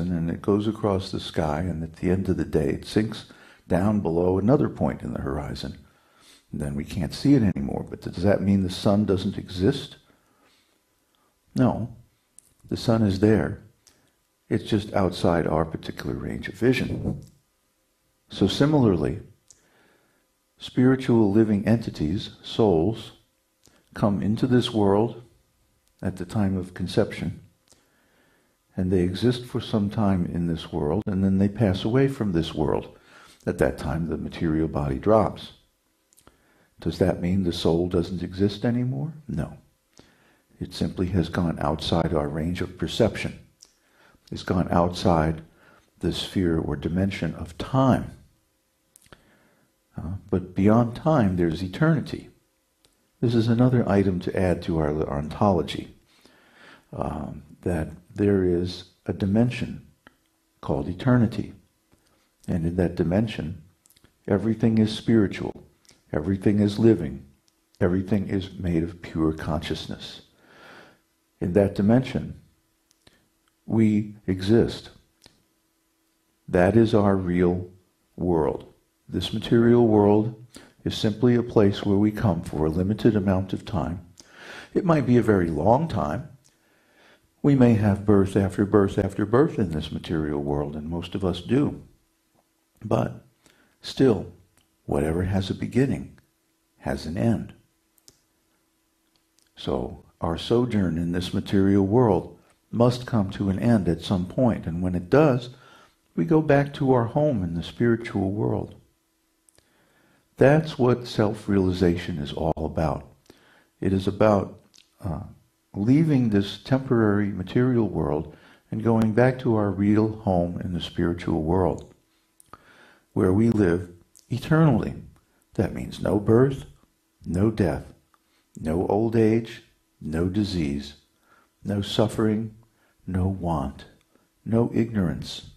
horizon, and it goes across the sky, and at the end of the day it sinks down below another point in the horizon. And then we can't see it anymore. But does that mean the sun doesn't exist? No. The sun is there. It's just outside our particular range of vision. So similarly, spiritual living entities, souls, come into this world at the time of conception, and they exist for some time in this world, and then they pass away from this world. At that time, the material body drops. Does that mean the soul doesn't exist anymore? No. It simply has gone outside our range of perception. It's gone outside the sphere or dimension of time. But beyond time, there's eternity. This is another item to add to our ontology, that there is a dimension called eternity. And in that dimension, everything is spiritual, everything is living, everything is made of pure consciousness. In that dimension, we exist. That is our real world. This material world is simply a place where we come for a limited amount of time. It might be a very long time. We may have birth after birth after birth in this material world, and most of us do. But still, whatever has a beginning has an end. So our sojourn in this material world must come to an end at some point, and when it does, we go back to our home in the spiritual world. That's what self-realization is all about. It is about leaving this temporary material world and going back to our real home in the spiritual world, where we live eternally. That means no birth, no death, no old age, no disease, no suffering, no want, no ignorance.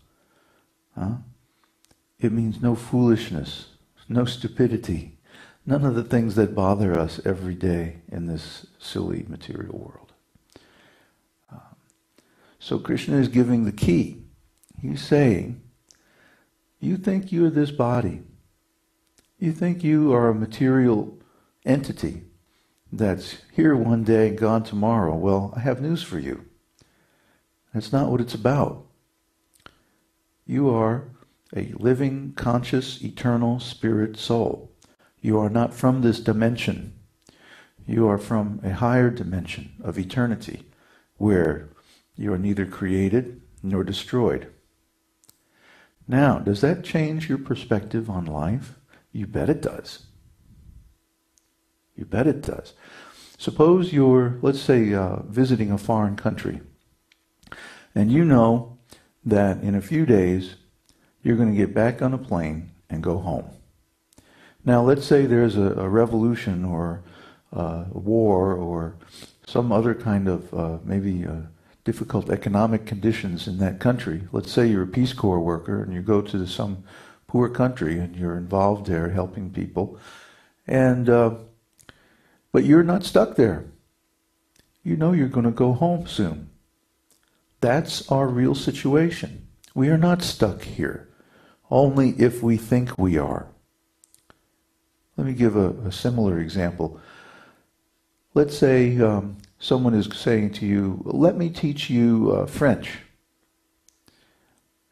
It means no foolishness, no stupidity, none of the things that bother us every day in this silly material world. So Krishna is giving the key. He's saying, you think you're this body. You think you are a material entity that's here one day and gone tomorrow. Well, I have news for you. That's not what it's about. You are a living, conscious, eternal spirit soul. You are not from this dimension. You are from a higher dimension of eternity, where you are neither created nor destroyed. Now, does that change your perspective on life? You bet it does. You bet it does. Suppose you're, let's say, visiting a foreign country, and you know that in a few days you're going to get back on a plane and go home. Now, let's say there's a revolution or a war or some other kind of maybe difficult economic conditions in that country. Let's say you're a Peace Corps worker and you go to some poor country and you're involved there helping people, and but you're not stuck there. You know you're going to go home soon. That's our real situation. We are not stuck here, only if we think we are. Let me give a similar example. Let's say someone is saying to you, let me teach you French.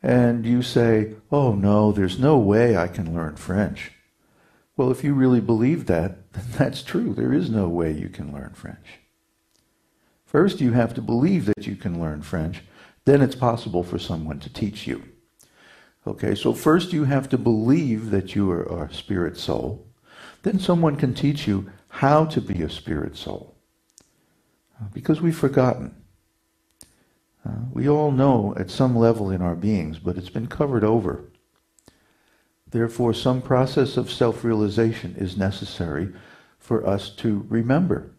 And you say, oh no, there's no way I can learn French. Well, if you really believe that, then that's true. There is no way you can learn French. First, you have to believe that you can learn French. Then it's possible for someone to teach you. Okay, so first you have to believe that you are a spirit soul. Then someone can teach you how to be a spirit soul. Because we've forgotten. We all know at some level in our beings, but it's been covered over. Therefore, some process of self-realization is necessary for us to remember.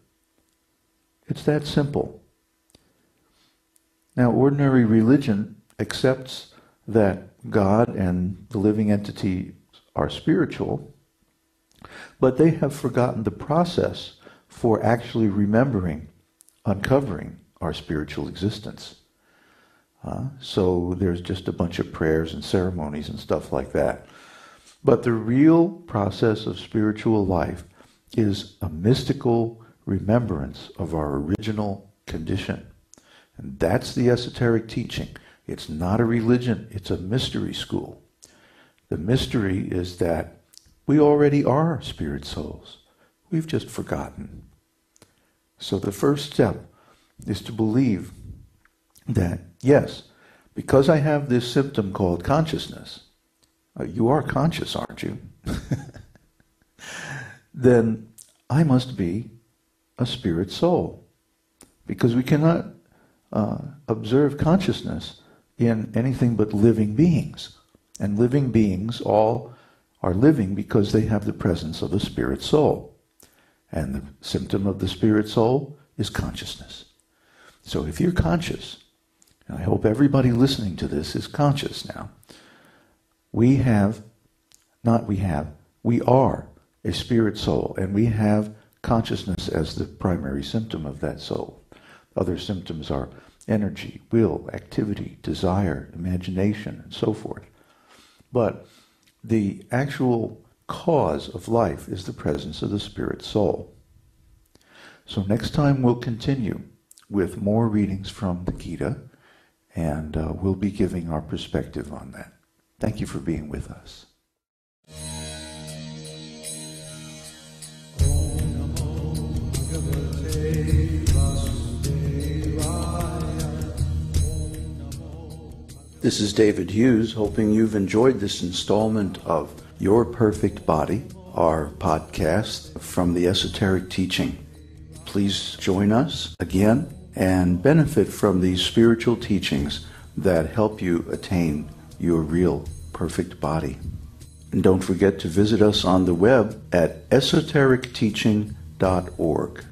It's that simple. Now, ordinary religion accepts that God and the living entity are spiritual, but they have forgotten the process for actually remembering, uncovering our spiritual existence. So there's just a bunch of prayers and ceremonies and stuff like that. But the real process of spiritual life is a mystical remembrance of our original condition. And that's the esoteric teaching. It's not a religion, it's a mystery school. The mystery is that we already are spirit souls. We've just forgotten. So the first step is to believe that, yes, because I have this symptom called consciousness, you are conscious, aren't you? Then I must be a spirit soul. Because we cannot observe consciousness in anything but living beings. And living beings all are living because they have the presence of the spirit soul. And the symptom of the spirit soul is consciousness. So if you're conscious, and I hope everybody listening to this is conscious now, we are a spirit soul, and we have consciousness as the primary symptom of that soul. Other symptoms are energy, will, activity, desire, imagination, and so forth. But the actual cause of life is the presence of the spirit soul. So next time we'll continue with more readings from the Gita, and we'll be giving our perspective on that. Thank you for being with us. This is David Hughes, hoping you've enjoyed this installment of Your Perfect Body, our podcast from the esoteric teaching. Please join us again and benefit from these spiritual teachings that help you attain your real perfect body. And don't forget to visit us on the web at esotericteaching.org.